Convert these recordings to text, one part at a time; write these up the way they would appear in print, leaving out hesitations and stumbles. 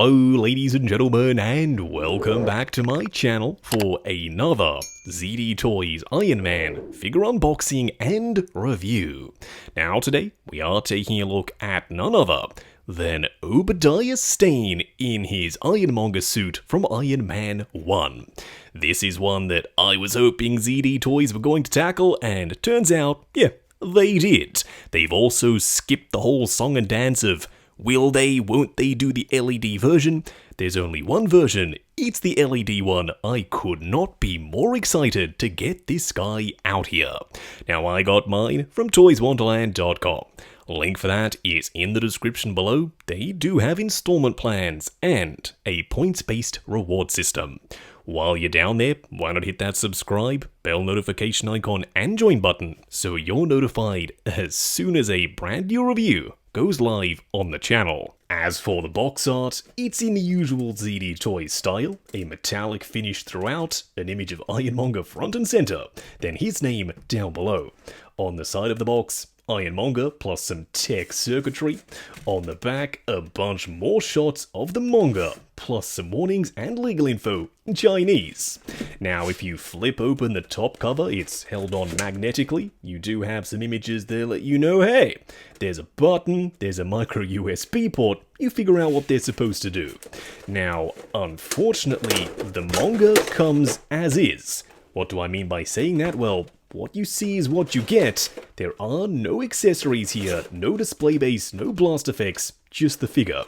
Hello ladies and gentlemen, and welcome back to my channel for another ZD Toys Iron Man figure unboxing and review. Now today we are taking a look at none other than Obadiah Stane in his Ironmonger suit from Iron Man 1. This is one that I was hoping ZD Toys were going to tackle, and turns out, yeah, they did. They've also skipped the whole song and dance of will they, won't they do the LED version? There's only one version, it's the LED one. I could not be more excited to get this guy out here. Now I got mine from toyswonderland.com. Link for that is in the description below. They do have installment plans and a points-based reward system. While you're down there, why not hit that subscribe, bell notification icon and join button so you're notified as soon as a brand new review goes live on the channel. As for the box art, it's in the usual ZD Toys style, a metallic finish throughout, an image of Ironmonger front and center, then his name down below. On the side of the box, Ironmonger plus some tech circuitry. On the back, a bunch more shots of the Monger, plus some warnings and legal info in Chinese. Now if you flip open the top cover, it's held on magnetically. You do have some images that let you know, hey, there's a button, there's a micro USB port, you figure out what they're supposed to do. Now, unfortunately, the Monger comes as is. What do I mean by saying that? Well, what you see is what you get. There are no accessories here, no display base, no blast effects, just the figure.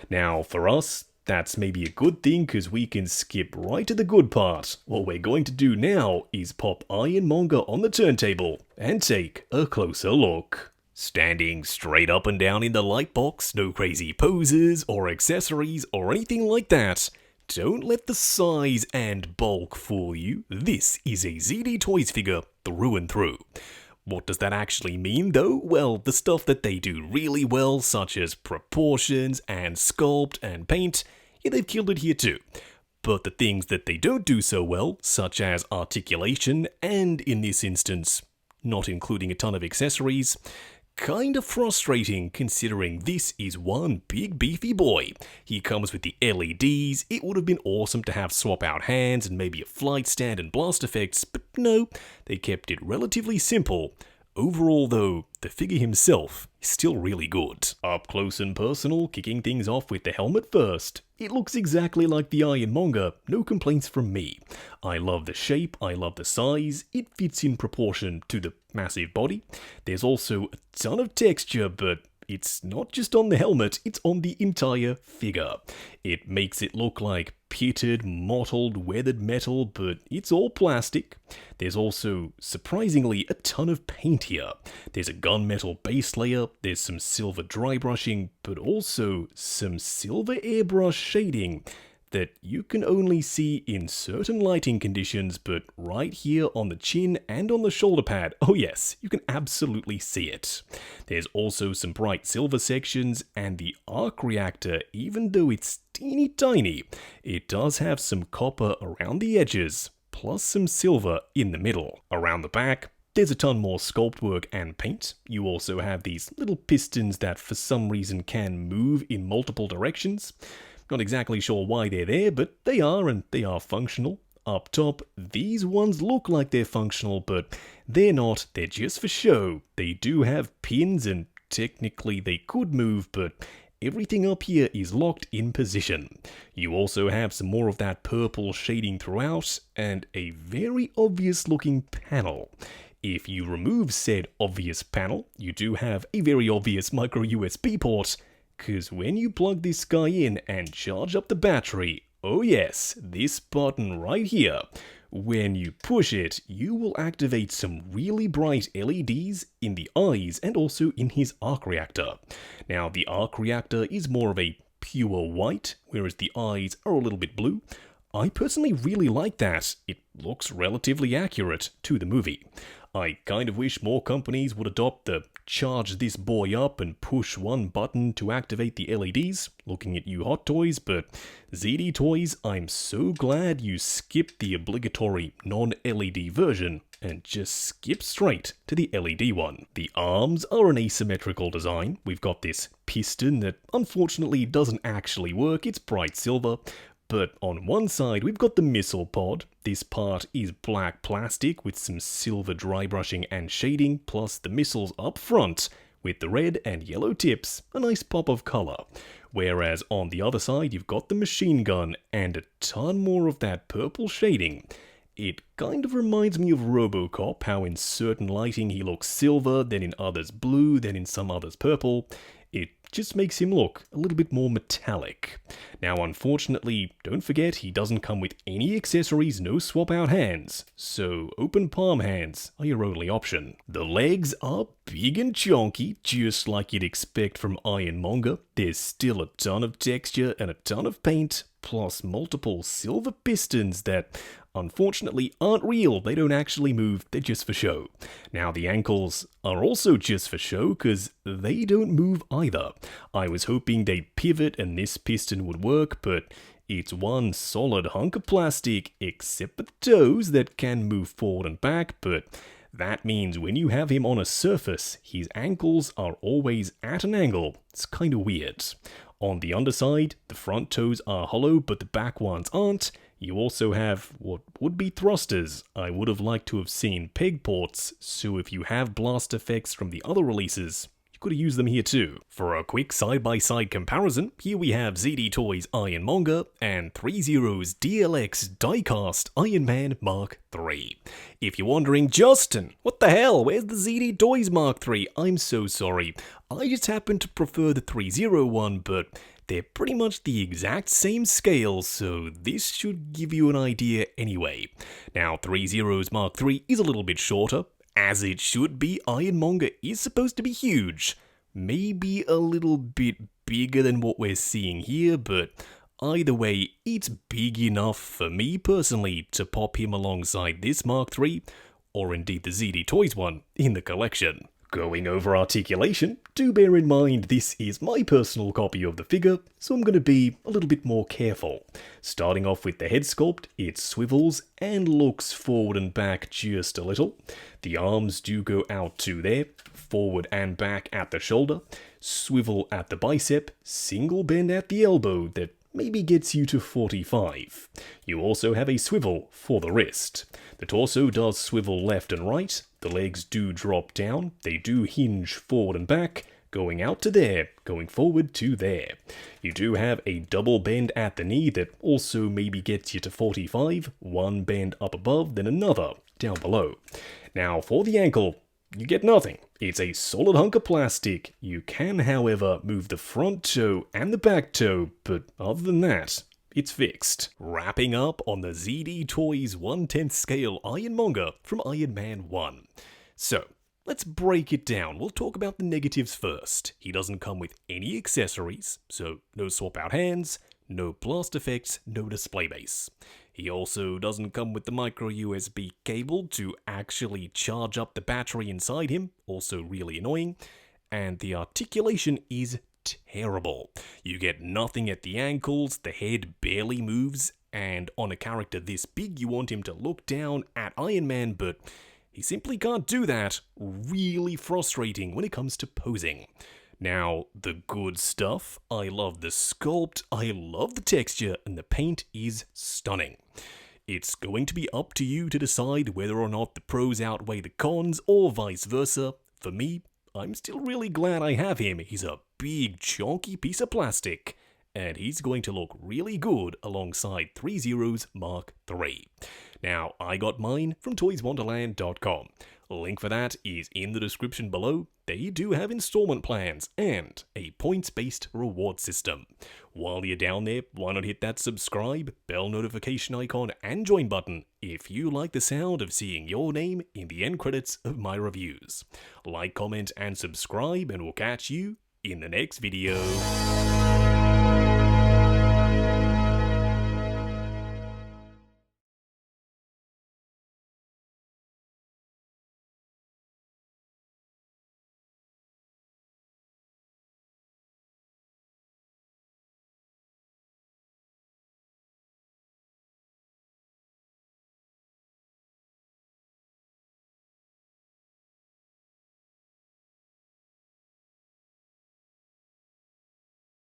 Now, for us, that's maybe a good thing because we can skip right to the good part. What we're going to do now is pop Ironmonger on the turntable and take a closer look. Standing straight up and down in the light box, no crazy poses or accessories or anything like that. Don't let the size and bulk fool you. This is a ZD Toys figure through and through. What does that actually mean though? Well, the stuff that they do really well, such as proportions and sculpt and paint, yeah, they've killed it here too. But the things that they don't do so well, such as articulation and, in this instance, not including a ton of accessories, kind of frustrating considering this is one big beefy boy. He comes with the LEDs. It would have been awesome to have swap out hands and maybe a flight stand and blast effects, but no, they kept it relatively simple. Overall though, the figure himself is still really good. Up close and personal, kicking things off with the helmet first. It looks exactly like the Ironmonger, no complaints from me. I love the shape, I love the size, it fits in proportion to the massive body. There's also a ton of texture, but it's not just on the helmet, it's on the entire figure. It makes it look like pitted, mottled, weathered metal, but it's all plastic. There's also, surprisingly, a ton of paint here. There's a gunmetal base layer, there's some silver dry brushing, but also some silver airbrush shading that you can only see in certain lighting conditions, but right here on the chin and on the shoulder pad, oh yes, you can absolutely see it. There's also some bright silver sections, and the arc reactor, even though it's teeny tiny, it does have some copper around the edges, plus some silver in the middle. Around the back, there's a ton more sculpt work and paint. You also have these little pistons that for some reason can move in multiple directions. Not exactly sure why they're there, but they are, and they are functional. Up top, these ones look like they're functional, but they're not. They're just for show. They do have pins, and technically they could move, but everything up here is locked in position. You also have some more of that purple shading throughout, and a very obvious looking panel. If you remove said obvious panel, you do have a very obvious micro USB port, because when you plug this guy in and charge up the battery, oh yes, this button right here, when you push it, you will activate some really bright LEDs in the eyes and also in his arc reactor. Now, the arc reactor is more of a pure white, whereas the eyes are a little bit blue. I personally really like that. It looks relatively accurate to the movie. I kind of wish more companies would adopt the charge this boy up and push one button to activate the LEDs, looking at you Hot Toys, but ZD Toys, I'm so glad you skipped the obligatory non-LED version and just skip straight to the LED one. The arms are an asymmetrical design. We've got this piston that unfortunately doesn't actually work, it's bright silver. But on one side, we've got the missile pod. This part is black plastic with some silver dry brushing and shading, plus the missiles up front with the red and yellow tips, a nice pop of color. Whereas on the other side, you've got the machine gun and a ton more of that purple shading. It kind of reminds me of RoboCop, how in certain lighting he looks silver, then in others blue, then in some others purple. It just makes him look a little bit more metallic. Now, unfortunately, don't forget he doesn't come with any accessories, no swap out hands, so open palm hands are your only option. The legs are big and chunky, just like you'd expect from Iron Monger. There's still a ton of texture and a ton of paint, plus multiple silver pistons that unfortunately aren't real. They don't actually move, they're just for show. Now the ankles are also just for show because they don't move either. I was hoping they'd pivot and this piston would work, but it's one solid hunk of plastic except for the toes that can move forward and back, but that means when you have him on a surface, his ankles are always at an angle. It's kind of weird. On the underside, the front toes are hollow, but the back ones aren't. You also have what would be thrusters. I would have liked to have seen peg ports, so if you have blast effects from the other releases, you could have used them here too. For a quick side-by-side comparison, here we have ZD Toys Iron Monger and 3Zero's DLX Diecast Iron Man Mark III. If you're wondering, Justin, what the hell, where's the ZD Toys Mark III? I'm so sorry. I just happen to prefer the 3Zero one, but they're pretty much the exact same scale, so this should give you an idea anyway. Now, 3Zero's Mark III is a little bit shorter, as it should be. Iron Monger is supposed to be huge. Maybe a little bit bigger than what we're seeing here, but either way, it's big enough for me personally to pop him alongside this Mark III, or indeed the ZD Toys one, in the collection. Going over articulation, do bear in mind this is my personal copy of the figure, so I'm going to be a little bit more careful. Starting off with the head sculpt, it swivels and looks forward and back just a little. The arms do go out to there, forward and back at the shoulder, swivel at the bicep, single bend at the elbow that maybe gets you to 45. You also have a swivel for the wrist. The torso does swivel left and right, the legs do drop down, they do hinge forward and back, going out to there, going forward to there. You do have a double bend at the knee that also maybe gets you to 45, one bend up above, then another down below. Now for the ankle, you get nothing. It's a solid hunk of plastic. You can, however, move the front toe and the back toe, but other than that, it's fixed. Wrapping up on the ZD Toys 1/10 scale Iron Monger from Iron Man 1. So, let's break it down. We'll talk about the negatives first. He doesn't come with any accessories, so no swap out hands, no blast effects, no display base. He also doesn't come with the micro USB cable to actually charge up the battery inside him, also really annoying, and the articulation is terrible. You get nothing at the ankles, the head barely moves, and on a character this big you want him to look down at Iron Man, but he simply can't do that. Really frustrating when it comes to posing. Now, the good stuff, I love the sculpt, I love the texture, and the paint is stunning. It's going to be up to you to decide whether or not the pros outweigh the cons, or vice versa. For me, I'm still really glad I have him. He's a big, chunky piece of plastic, and he's going to look really good alongside 3Zero's Mark III. Now, I got mine from toyswonderland.com. Link for that is in the description below. They do have installment plans and a points-based reward system. While you're down there, why not hit that subscribe, bell notification icon, and join button if you like the sound of seeing your name in the end credits of my reviews. Like, comment, and subscribe, and we'll catch you in the next video.